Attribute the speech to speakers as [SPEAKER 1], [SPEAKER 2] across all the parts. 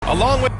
[SPEAKER 1] Along with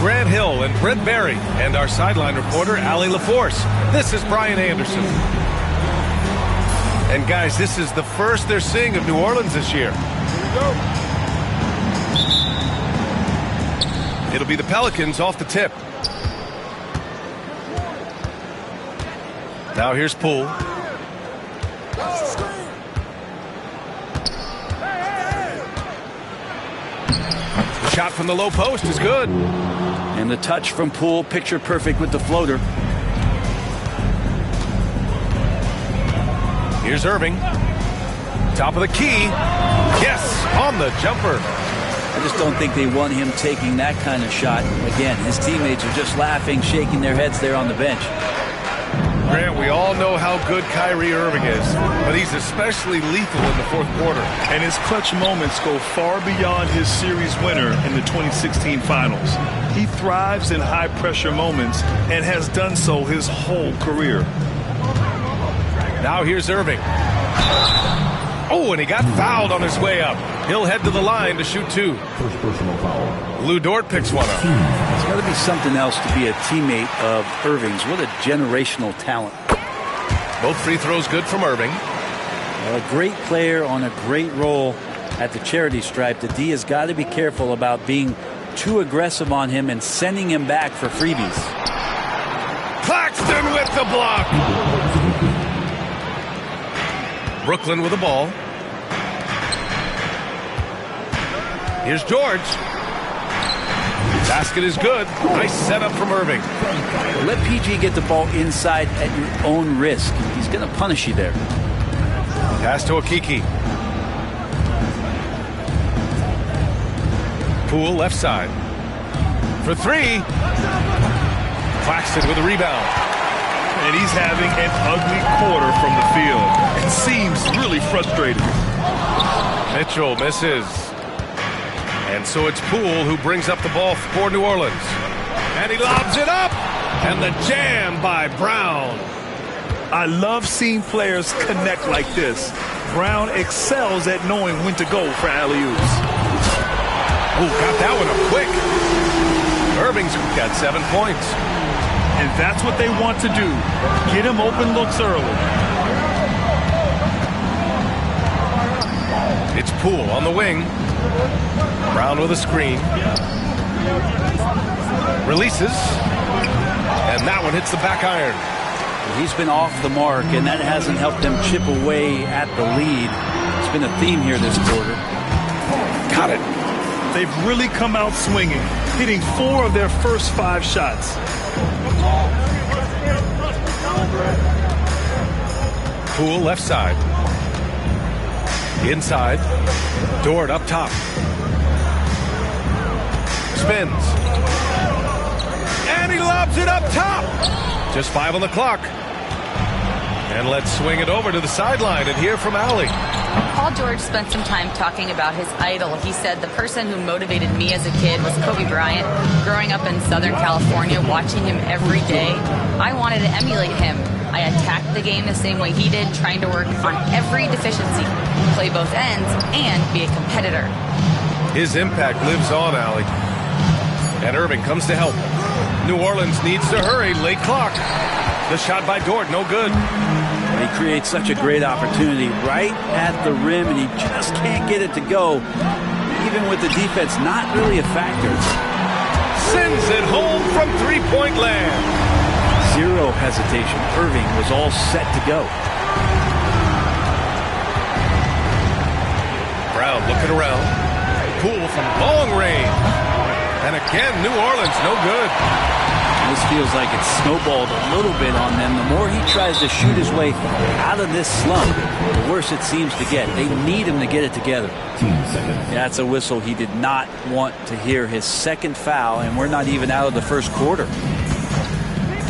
[SPEAKER 1] Grant Hill and Brent Barry and our sideline reporter, Allie LaForce. This is Brian Anderson. And guys, this is the first they're seeing of New Orleans this year. Here we go. It'll be the Pelicans off the tip. Now here's Poole. Shot from the low post is good.
[SPEAKER 2] And the touch from Poole, picture perfect with the floater.
[SPEAKER 1] Here's Irving. Top of the key. Yes, on the jumper.
[SPEAKER 2] I just don't think they want him taking that kind of shot. Again, his teammates are just laughing, shaking their heads there on the bench.
[SPEAKER 1] Grant, we all know how good Kyrie Irving is, but he's especially lethal in the fourth quarter.
[SPEAKER 3] And his clutch moments go far beyond his series winner in the 2016 finals. He thrives in high-pressure moments and has done so his whole career.
[SPEAKER 1] Now here's Irving. Oh, and he got fouled on his way up. He'll head to the line to shoot two.
[SPEAKER 4] First personal foul.
[SPEAKER 1] Lou Dort picks one up.
[SPEAKER 2] It's got to be something else to be a teammate of Irving's. What a generational talent.
[SPEAKER 1] Both free throws good from Irving.
[SPEAKER 2] Well, a great player on a great role at the charity stripe. The D has got to be careful about being too aggressive on him and sending him back for freebies.
[SPEAKER 1] Claxton with the block. Brooklyn with the ball. Here's George. Basket is good. Nice setup from Irving.
[SPEAKER 2] Let PG get the ball inside at your own risk. He's going to punish you there.
[SPEAKER 1] Pass to Okeke. Poole left side. For three. Claxton with a rebound.
[SPEAKER 3] And he's having an ugly quarter from the field. It seems really frustrated.
[SPEAKER 1] Mitchell misses. And so it's Poole who brings up the ball for New Orleans. And he lobs it up. And the jam by Brown.
[SPEAKER 3] I love seeing players connect like this. Brown excels at knowing when to go for alley-oops.
[SPEAKER 1] Oh, got that one up quick. Irving's got 7 points.
[SPEAKER 3] And that's what they want to do. Get him open looks early.
[SPEAKER 1] It's Poole on the wing. Brown with a screen. Releases. And that one hits the back iron.
[SPEAKER 2] He's been off the mark, and that hasn't helped them chip away at the lead. It's been a theme here this quarter.
[SPEAKER 1] Got it.
[SPEAKER 3] They've really come out swinging, hitting 4 of their first 5 shots.
[SPEAKER 1] Poole left side. Inside. Dort up top. Spins. And he lobs it up top. Just 5 on the clock. And let's swing it over to the sideline and hear from Allie.
[SPEAKER 5] Paul George spent some time talking about his idol. He said, the person who motivated me as a kid was Kobe Bryant. Growing up in Southern California, watching him every day, I wanted to emulate him. I attacked the game the same way he did, trying to work on every deficiency, play both ends, and be a competitor.
[SPEAKER 1] His impact lives on, Allie. And Irving comes to help. New Orleans needs to hurry. Late clock. The shot by Dort, no good.
[SPEAKER 2] He creates such a great opportunity right at the rim, and he just can't get it to go, even with the defense not really a factor.
[SPEAKER 1] Sends it home from three-point land.
[SPEAKER 2] Zero hesitation. Irving was all set to go.
[SPEAKER 1] Brown looking around. Poole from long range. And again, New Orleans, no good.
[SPEAKER 2] This feels like it's snowballed a little bit on them. The more he tries to shoot his way out of this slump, the worse it seems to get. They need him to get it together. That's a whistle he did not want to hear. His second foul, and we're not even out of the first quarter.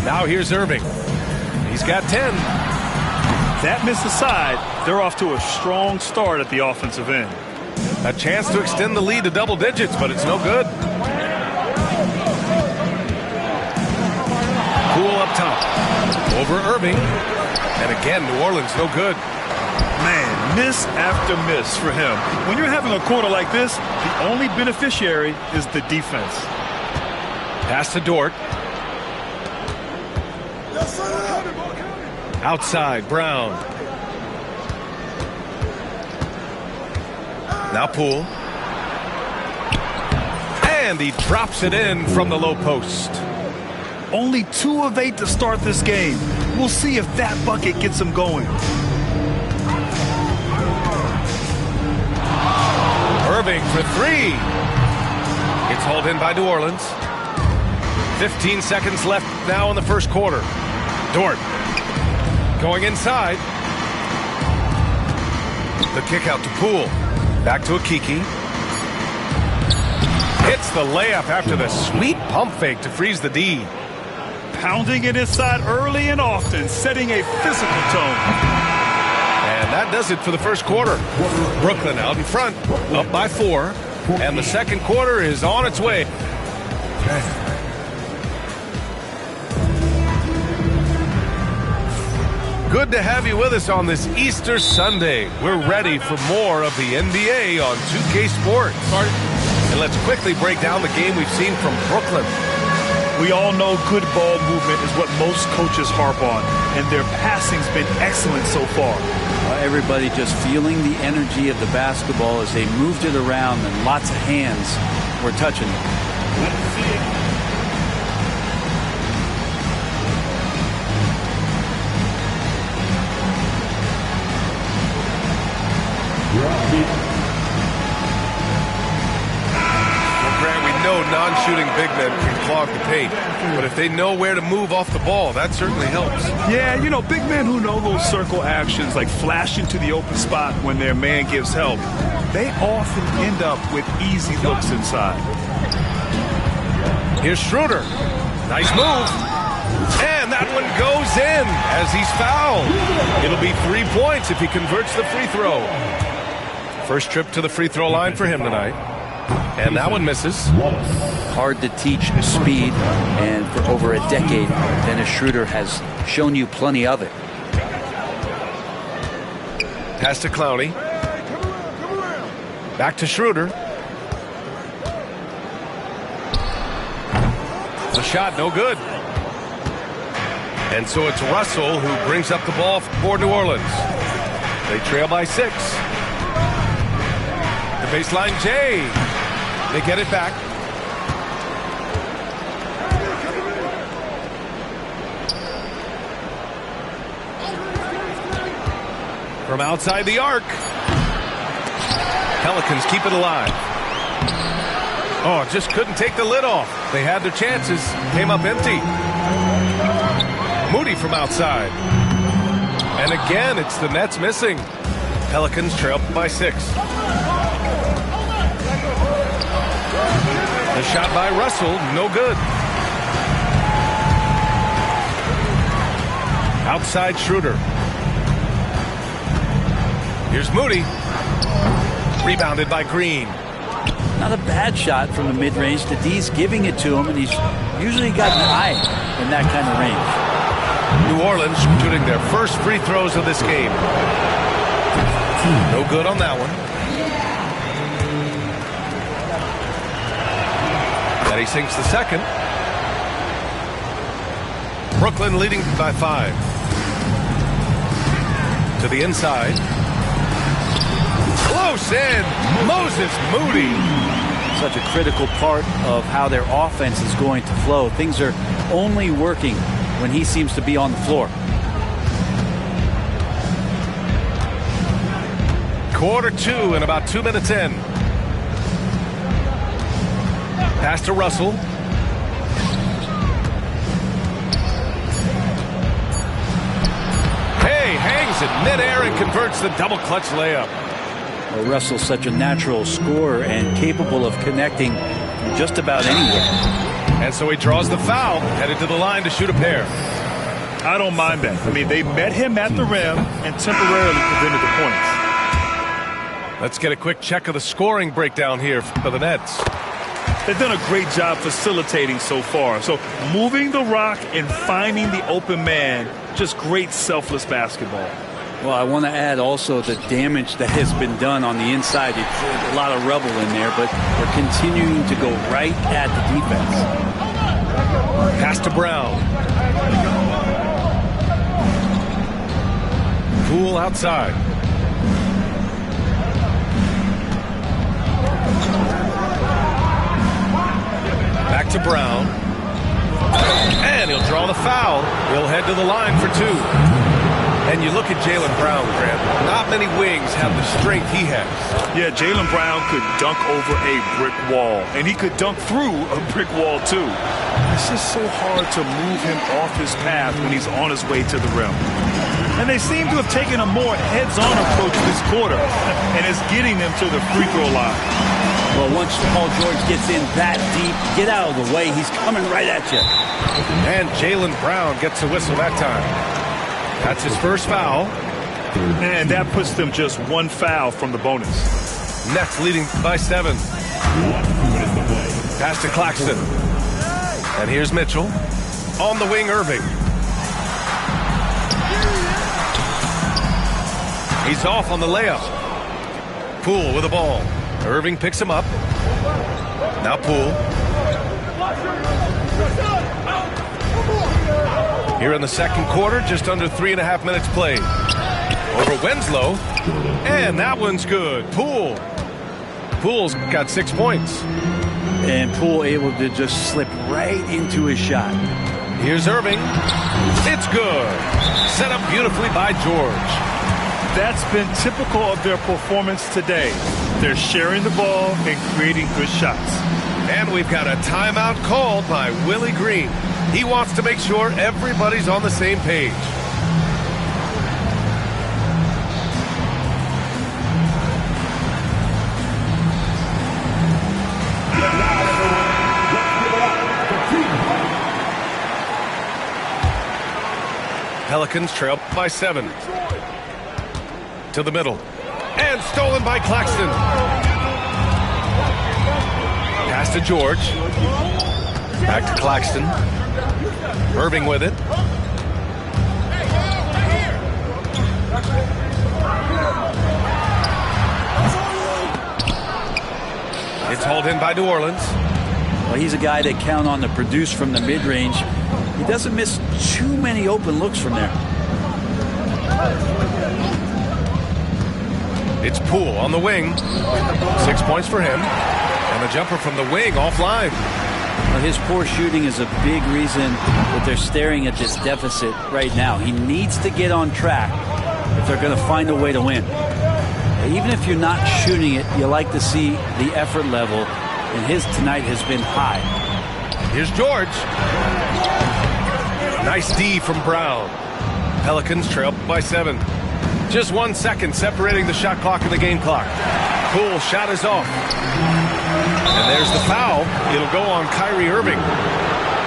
[SPEAKER 1] Now here's Irving. He's got 10.
[SPEAKER 3] That miss aside, they're off to a strong start at the offensive end.
[SPEAKER 1] A chance to extend the lead to double digits, but it's no good. Poole up top. Over Irving. And again, New Orleans no good.
[SPEAKER 3] Man, miss after miss for him. When you're having a quarter like this, the only beneficiary is the defense.
[SPEAKER 1] Pass to Dort. Outside, Brown. Now Poole. And he drops it in from the low post.
[SPEAKER 3] Only 2 of 8 to start this game. We'll see if that bucket gets him going.
[SPEAKER 1] Irving for 3. It's hauled in by New Orleans. 15 seconds left now in the first quarter. Dort going inside. The kick out to Poole. Back to Akiki. Hits the layup after the sweet pump fake to freeze the D.
[SPEAKER 3] Pounding it inside early and often, setting a physical tone.
[SPEAKER 1] And that does it for the first quarter. Brooklyn out in front, up by 4. And the second quarter is on its way. Good to have you with us on this Easter Sunday. We're ready for more of the NBA on 2K Sports. And let's quickly break down the game we've seen from Brooklyn.
[SPEAKER 3] We all know good ball movement is what most coaches harp on, and their passing's been excellent so far.
[SPEAKER 2] Everybody just feeling the energy of the basketball as they moved it around, and lots of hands were touching it.
[SPEAKER 3] Let's see it.
[SPEAKER 1] Non-shooting big men can clog the paint, but if they know where to move off the ball, that certainly helps.
[SPEAKER 3] Yeah, you know, big men who know those circle actions, like flashing to the open spot when their man gives help, they often end up with easy looks inside.
[SPEAKER 1] Here's Schroeder. Nice move. And that one goes in as he's fouled. It'll be 3 points if he converts the free throw. First trip to the free throw line for him tonight. And that one misses.
[SPEAKER 2] Hard to teach speed, and for over a decade, Dennis Schroeder has shown you plenty of it.
[SPEAKER 1] Pass to Clowney. Back to Schroeder. The shot, no good. And so it's Russell who brings up the ball for New Orleans. They trail by 6. The baseline, Jay. They get it back. From outside the arc. Pelicans keep it alive. Oh, just couldn't take the lid off. They had their chances. Came up empty. Moody from outside. And again, it's the Nets missing. Pelicans trail by 6. The shot by Russell, no good. Outside Schroeder. Here's Moody. Rebounded by Green.
[SPEAKER 2] Not a bad shot from the mid-range. The D's giving it to him, and he's usually got an eye in that kind of range.
[SPEAKER 1] New Orleans shooting their first free throws of this game. No good on that one. Then he sinks the second. Brooklyn leading by 5. To the inside. Close in. Moses Moody.
[SPEAKER 2] Such a critical part of how their offense is going to flow. Things are only working when he seems to be on the floor.
[SPEAKER 1] Quarter 2 and about 2 minutes in. Pass to Russell. Hey, hangs it midair and converts the double clutch layup.
[SPEAKER 2] Well, Russell's such a natural scorer and capable of connecting just about anywhere.
[SPEAKER 1] And so he draws the foul, headed to the line to shoot a pair.
[SPEAKER 3] I don't mind that. I mean, they met him at the rim and temporarily prevented the points.
[SPEAKER 1] Let's get a quick check of the scoring breakdown here for the Nets.
[SPEAKER 3] They've done a great job facilitating so far. So moving the rock and finding the open man, just great selfless basketball.
[SPEAKER 2] Well, I want to add also the damage that has been done on the inside. It's a lot of rubble in there, but they're continuing to go right at the defense.
[SPEAKER 1] Pass to Brown. Poole outside. Back to Brown. And he'll draw the foul. He'll head to the line for 2. And you look at Jaylen Brown, Grant. Not many wings have the strength he has.
[SPEAKER 3] Yeah, Jaylen Brown could dunk over a brick wall. And he could dunk through a brick wall, too. It's just so hard to move him off his path when he's on his way to the rim. And they seem to have taken a more heads-on approach this quarter. And it's getting them to the free throw line.
[SPEAKER 2] Well, once Paul George gets in that deep, get out of the way. He's coming right at you.
[SPEAKER 1] And Jaylen Brown gets a whistle that time. That's his first foul.
[SPEAKER 3] And that puts them just 1 foul from the bonus.
[SPEAKER 1] Nets leading by 7. Pass to Claxton. And here's Mitchell. On the wing, Irving. He's off on the layup. Poole with the ball. Irving picks him up. Now Poole. Here in the second quarter, just under 3.5 minutes played. Over Winslow. And that one's good. Poole. Poole's got 6 points.
[SPEAKER 2] And Poole able to just slip right into his shot.
[SPEAKER 1] Here's Irving. It's good. Set up beautifully by George.
[SPEAKER 3] That's been typical of their performance today. They're sharing the ball and creating good shots.
[SPEAKER 1] And we've got a timeout called by Willie Green. He wants to make sure everybody's on the same page. Pelicans trail by 7. To the middle. And stolen by Claxton. Pass to George. Back to Claxton. Irving with it. It's hauled in by New Orleans.
[SPEAKER 2] Well, he's a guy that count on to produce from the mid-range. He doesn't miss too many open looks from there.
[SPEAKER 1] It's Poole on the wing. 6 points for him. And the jumper from the wing offline.
[SPEAKER 2] Well, his poor shooting is a big reason that they're staring at this deficit right now. He needs to get on track if they're going to find a way to win. Even if you're not shooting it, you like to see the effort level, and his tonight has been high.
[SPEAKER 1] Here's George. Nice D from Brown. Pelicans trail by 7. Just 1 second separating the shot clock and the game clock. Poole shot is off. And there's the foul. It'll go on Kyrie Irving.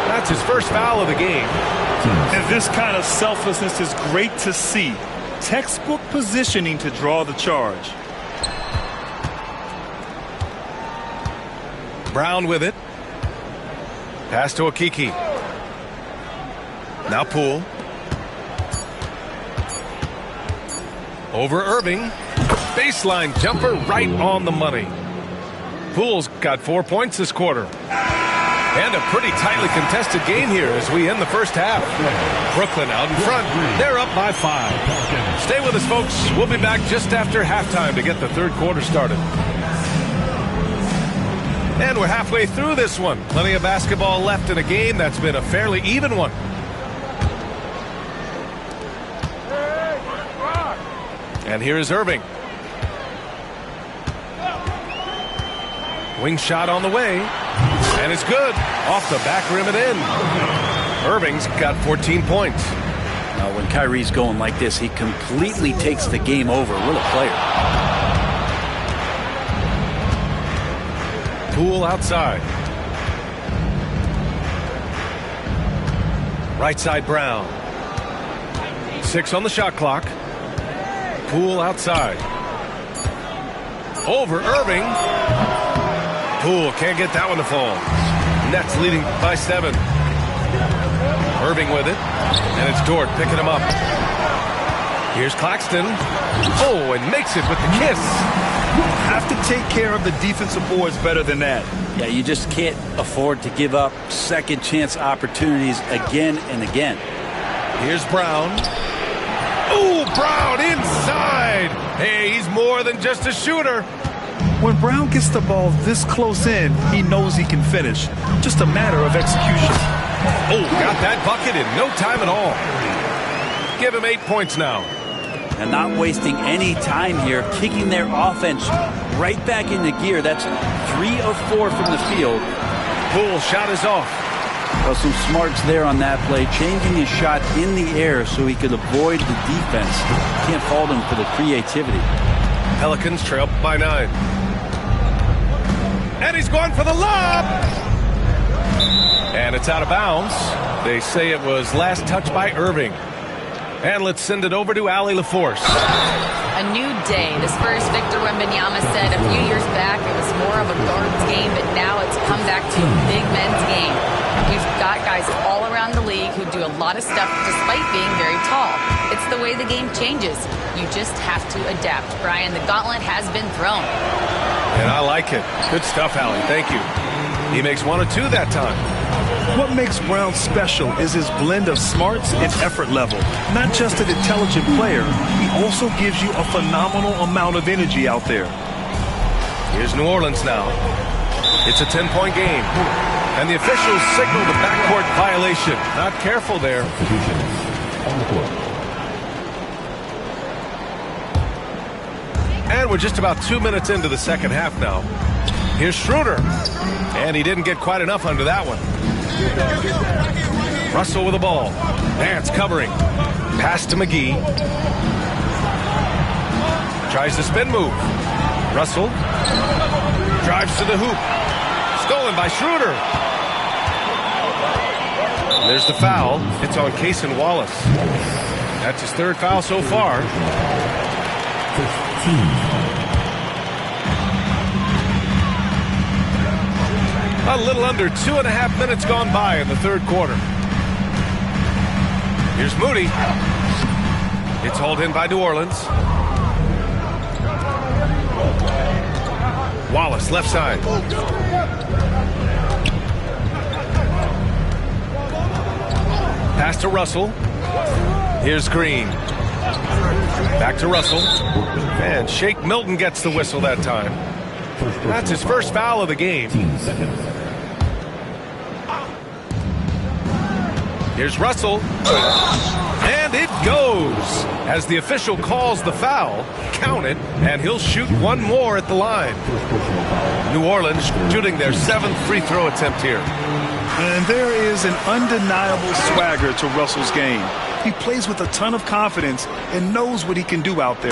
[SPEAKER 1] That's his first foul of the game.
[SPEAKER 3] And this kind of selflessness is great to see. Textbook positioning to draw the charge.
[SPEAKER 1] Brown with it. Pass to Okeke. Now Poole. Over Irving. Baseline jumper right on the money. Poole's got 4 points this quarter. And a pretty tightly contested game here as we end the first half. Brooklyn out in front. They're up by 5. Stay with us, folks. We'll be back just after halftime to get the third quarter started. And we're halfway through this one. Plenty of basketball left in a game that's been a fairly even one. And here is Irving. Wing shot on the way. And it's good. Off the back rim and in. Irving's got 14 points.
[SPEAKER 2] Now, when Kyrie's going like this, he completely takes the game over. What a player.
[SPEAKER 1] Poole outside. Right side Brown. 6 on the shot clock. Poole outside. Over Irving. Poole can't get that one to fall. Nets leading by 7. Irving with it. And it's Dort picking him up. Here's Claxton. Oh, and makes it with the kiss.
[SPEAKER 3] Have to take care of the defensive boards better than that.
[SPEAKER 2] Yeah, you just can't afford to give up second chance opportunities again and again.
[SPEAKER 1] Here's Brown. Oh, Brown inside. Hey, he's more than just a shooter.
[SPEAKER 3] When Brown gets the ball this close in, he knows he can finish. Just a matter of execution.
[SPEAKER 1] Oh, got that bucket in no time at all. Give him 8 points now.
[SPEAKER 2] And not wasting any time here, kicking their offense right back into gear. That's 3 of 4 from the field.
[SPEAKER 1] Poole shot is off.
[SPEAKER 2] Well, some smarts there on that play, changing his shot in the air so he could avoid the defense. Can't fault him for the creativity.
[SPEAKER 1] Pelicans trail by 9. And he's going for the lob. And it's out of bounds. They say it was last touched by Irving. And let's send it over to Allie LaForce.
[SPEAKER 5] A new day. The Spurs' Victor Wembanyama said a few years back it was more of a guards game, but now it's come back to a big men's game. We've got guys all around the league who do a lot of stuff despite being very tall. It's the way the game changes. You just have to adapt. Brian, the gauntlet has been thrown.
[SPEAKER 1] And I like it. Good stuff, Allie. Thank you. He makes 1 or 2 that time.
[SPEAKER 3] What makes Brown special is his blend of smarts and effort level. Not just an intelligent player, he also gives you a phenomenal amount of energy out there.
[SPEAKER 1] Here's New Orleans now. It's a 10-point game. And the officials signal the backcourt violation. Not careful there. And we're just about 2 minutes into the second half now. Here's Schroeder. And he didn't get quite enough under that one. Russell with the ball. Nance covering. Pass to McGee. Tries the spin move. Russell drives to the hoop. Stolen by Schroeder. And there's the foul. It's on Cason Wallace. That's his 3rd foul so far.
[SPEAKER 4] 15.
[SPEAKER 1] A little under 2.5 minutes gone by in the 3rd quarter. Here's Moody. It's hauled in by New Orleans. Wallace, left side. Pass to Russell. Here's Green. Back to Russell. And Shake Milton gets the whistle that time. That's his first foul of the game. Here's Russell. And it goes. As the official calls the foul, count it, and he'll shoot one more at the line. New Orleans shooting their 7th free throw attempt here.
[SPEAKER 3] And there is an undeniable swagger to Russell's game. He plays with a ton of confidence and knows what he can do out there.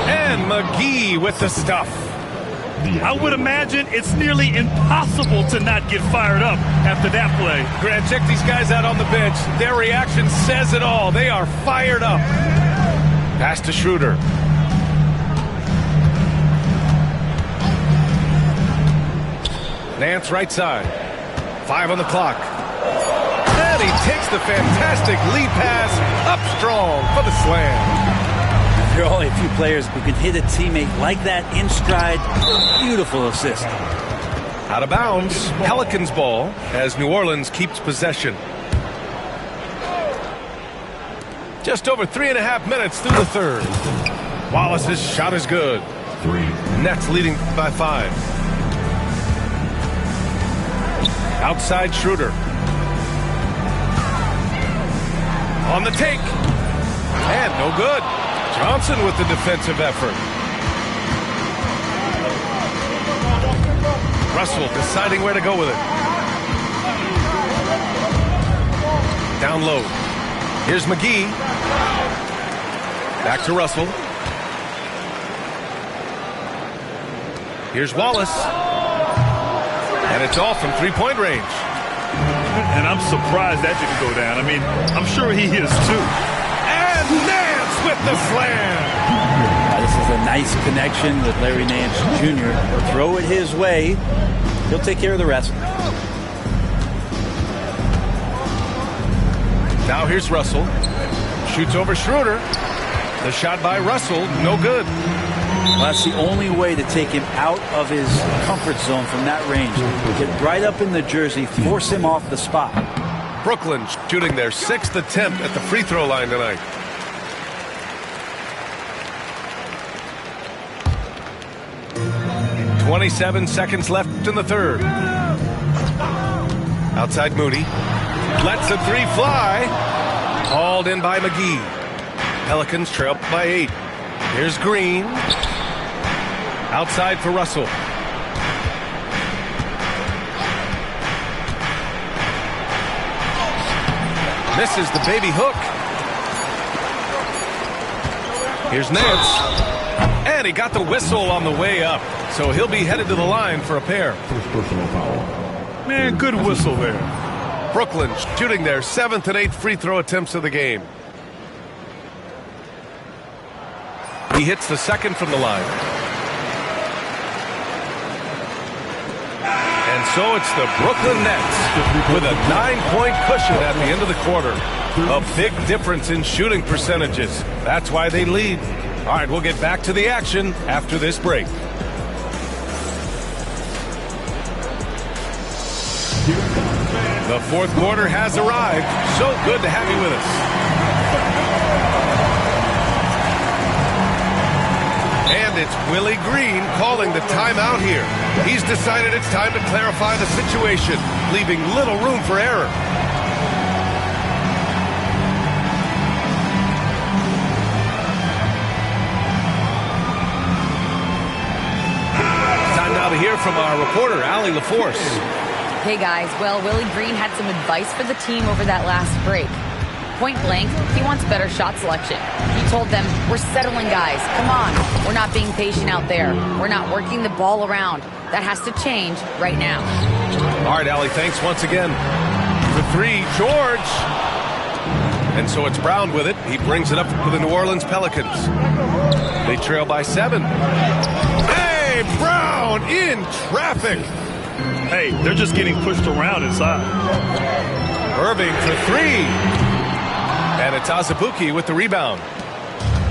[SPEAKER 1] And McGee with the stuff.
[SPEAKER 3] I would imagine it's nearly impossible to not get fired up after that play.
[SPEAKER 1] Grant, check these guys out on the bench. Their reaction says it all. They are fired up. Pass to Schroeder. Nance right side. 5 on the clock. And he takes the fantastic lead pass up strong for the slam.
[SPEAKER 2] There are only a few players who can hit a teammate like that in stride. Beautiful assist.
[SPEAKER 1] Out of bounds. Pelicans ball as New Orleans keeps possession. Just over 3.5 minutes through the third. Wallace's shot is good.
[SPEAKER 4] 3.
[SPEAKER 1] Nets leading by 5. Outside Schroeder. On the take. And no good. Johnson with the defensive effort. Russell deciding where to go with it. Down low. Here's McGee. Back to Russell. Here's Wallace. And it's off from three-point range.
[SPEAKER 3] And I'm surprised that didn't go down. I mean, I'm sure he is too.
[SPEAKER 1] And Nance with the slam.
[SPEAKER 2] This is a nice connection with Larry Nance Jr. Throw it his way. He'll take care of the rest.
[SPEAKER 1] Now here's Russell. Shoots over Schroeder. The shot by Russell, no good.
[SPEAKER 2] Well, that's the only way to take him out of his comfort zone from that range. Get right up in the jersey, force him off the spot.
[SPEAKER 1] Brooklyn shooting their 6th attempt at the free throw line tonight. "27 seconds left in the third. Outside Moody. Lets a three fly. Hauled in by McGee. Pelicans trail by 8. Here's Green. Outside for Russell. Misses the baby hook. Here's Nance. And he got the whistle on the way up. So he'll be headed to the line for a pair.
[SPEAKER 4] First personal foul.
[SPEAKER 3] Man, good whistle there.
[SPEAKER 1] Brooklyn shooting their 7th and 8th free throw attempts of the game. He hits the second from the line. And so it's the Brooklyn Nets with a 9-point cushion at the end of the quarter. A big difference in shooting percentages. That's why they lead. All right, we'll get back to the action after this break. The fourth quarter has arrived. So good to have you with us. And it's Willie Green calling the timeout here. He's decided it's time to clarify the situation, leaving little room for error. Time now to hear from our reporter, Allie LaForce.
[SPEAKER 5] Hey guys, well, Willie Green had some advice for the team over that last break. Point blank, he wants better shot selection. He told them, we're settling guys, come on. We're not being patient out there. We're not working the ball around. That has to change right now.
[SPEAKER 1] All right, Allie, thanks once again. For 3, George. And so it's Brown with it. He brings it up for the New Orleans Pelicans. They trail by 7. Hey, Brown in traffic.
[SPEAKER 3] Hey, they're just getting pushed around inside.
[SPEAKER 1] Irving for 3. And it's Azubuike with the rebound.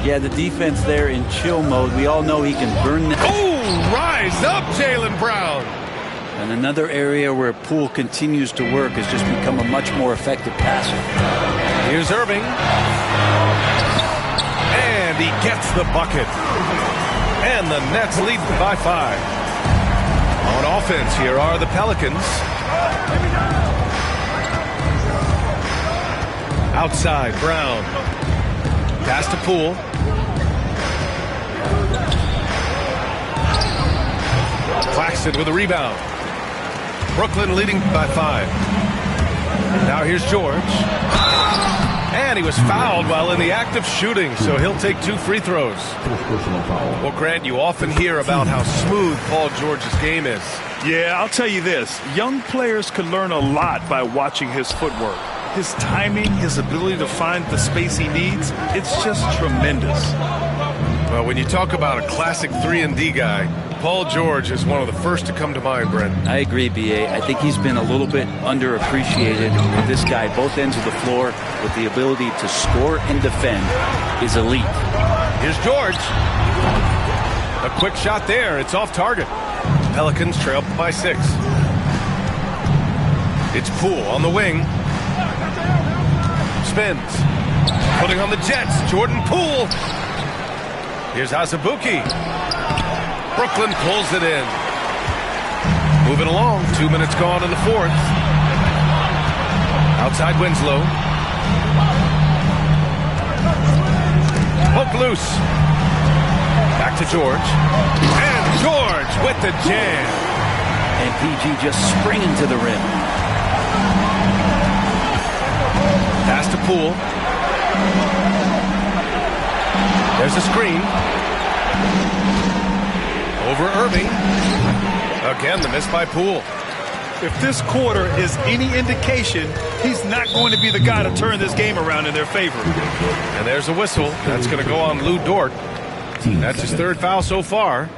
[SPEAKER 2] Yeah, the defense there in chill mode. We all know he can burn the...
[SPEAKER 1] Oh, rise up, Jaylen Brown.
[SPEAKER 2] And another area where Poole continues to work has just become a much more effective passer.
[SPEAKER 1] Here's Irving. And he gets the bucket. And the Nets lead by 5. On offense, here are the Pelicans. Outside, Brown. Pass to Poole. Claxton with a rebound. Brooklyn leading by 5. Now here's George. And he was fouled while in the act of shooting, so he'll take 2 free throws. Well, Grant, you often hear about how smooth Paul George's game is.
[SPEAKER 3] Yeah, I'll tell you this. Young players can learn a lot by watching his footwork. His timing, his ability to find the space he needs, it's just tremendous.
[SPEAKER 1] Well, when you talk about a classic 3-and-D guy, Paul George is one of the first to come to mind, Brent.
[SPEAKER 2] I agree, B.A. I think he's been a little bit underappreciated. This guy, both ends of the floor, with the ability to score and defend, is elite.
[SPEAKER 1] Here's George. A quick shot there. It's off target. Pelicans trail by 6. It's Poole on the wing. Spins. Putting on the Jets. Jordan Poole. Here's Azubuike. Brooklyn pulls it in. Moving along. 2 minutes gone in the 4th. Outside Winslow. Hook loose. Back to George. And George with the jam.
[SPEAKER 2] And PG just springing to the rim.
[SPEAKER 1] Pass to Poole. There's a screen. Over Irving. Again, the miss by Poole.
[SPEAKER 3] If this quarter is any indication, he's not going to be the guy to turn this game around in their favor.
[SPEAKER 1] And there's a whistle. That's going to go on Lou Dort. That's his 3rd foul so far.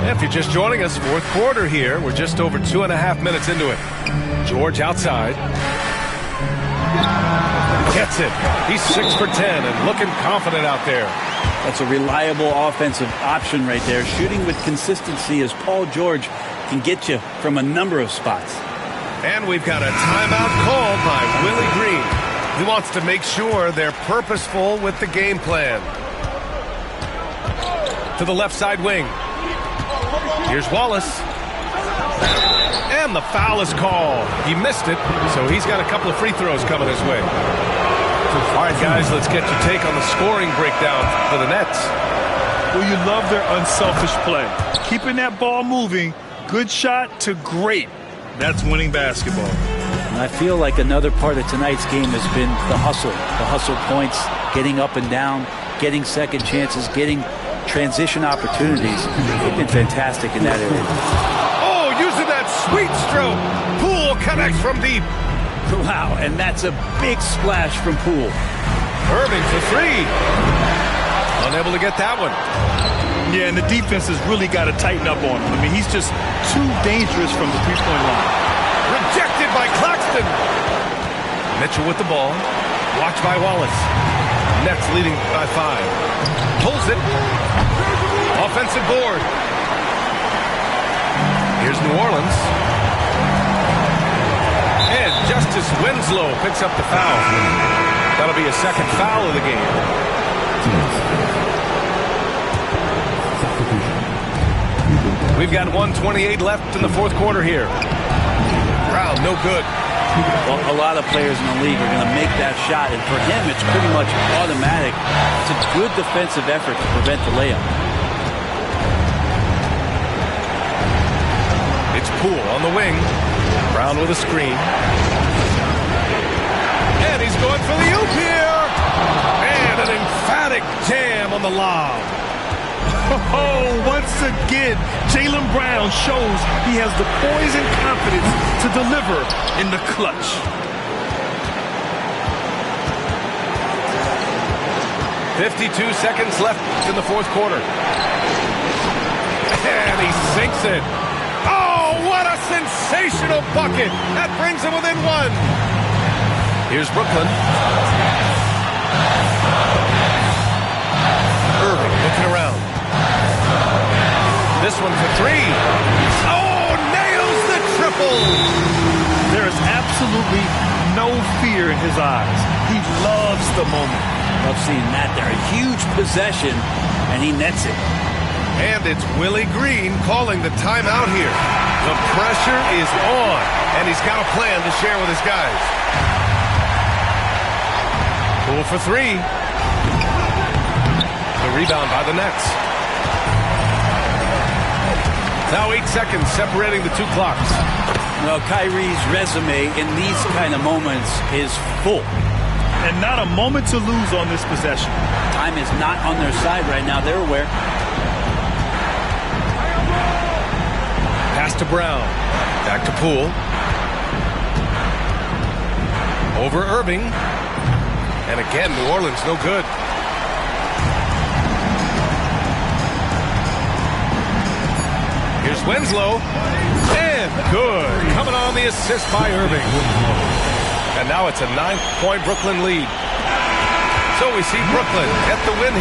[SPEAKER 1] If you're just joining us, 4th quarter here. We're just over 2.5 minutes into it. George outside. Gets it. He's 6 for 10 and looking confident out there.
[SPEAKER 2] That's a reliable offensive option right there. Shooting with consistency as Paul George can get you from a number of spots.
[SPEAKER 1] And we've got a timeout called by Willie Green. He wants to make sure they're purposeful with the game plan. To the left side wing. Here's Wallace. And the foul is called. He missed it, so he's got a couple of free throws coming his way. All right, guys, let's get your take on the scoring breakdown for the Nets.
[SPEAKER 3] Well, you love their unselfish play. Keeping that ball moving, good shot to great. That's winning basketball.
[SPEAKER 2] And I feel like another part of tonight's game has been the hustle. The hustle points, getting up and down, getting second chances, getting transition opportunities. They've been fantastic in that area.
[SPEAKER 1] Oh, using that sweet stroke. Poole connects from deep.
[SPEAKER 2] Wow, and that's a big splash from Poole.
[SPEAKER 1] Irving for 3. Unable to get that one.
[SPEAKER 3] Yeah, and the defense has really got to tighten up on him. I mean, he's just too dangerous from the three-point line.
[SPEAKER 1] Rejected by Claxton. Mitchell with the ball. Watched by Wallace. Nets leading by 5. Pulls it. Offensive board. Here's New Orleans. And Justice Winslow picks up the foul. That'll be a 2nd foul of the game. We've got 1:28 left in the 4th quarter here. Brown, no good.
[SPEAKER 2] Well, a lot of players in the league are going to make that shot, and for him, it's pretty much automatic. It's a good defensive effort to prevent the layup.
[SPEAKER 1] It's Poole on the wing. Brown with a screen. And he's going for the oop here. And an emphatic jam on the lob.
[SPEAKER 3] Oh, once again, Jaylen Brown shows he has the poise and confidence to deliver in the clutch.
[SPEAKER 1] .52 seconds left in the 4th quarter. And he sinks it. Oh, what a sensational bucket. That brings him within 1. Here's Brooklyn. Irving looking around. This one for 3. Oh, nails the triple.
[SPEAKER 3] There is absolutely no fear in his eyes. He loves the moment.
[SPEAKER 2] Love seeing that there. A huge possession, and he nets it.
[SPEAKER 1] And it's Willie Green calling the timeout here. The pressure is on, and he's got a plan to share with his guys. Poole for three. The rebound by the Nets. Now 8 seconds separating the two clocks.
[SPEAKER 2] Well, Kyrie's resume in these kind of moments is full.
[SPEAKER 3] And not a moment to lose on this possession.
[SPEAKER 2] Time is not on their side right now. They're aware.
[SPEAKER 1] Pass to Brown. Back to Poole. Over Irving. And again, New Orleans no good. Here's Winslow. And good. Coming on the assist by Irving. And now it's a 9-point Brooklyn lead. So we see Brooklyn get the win here.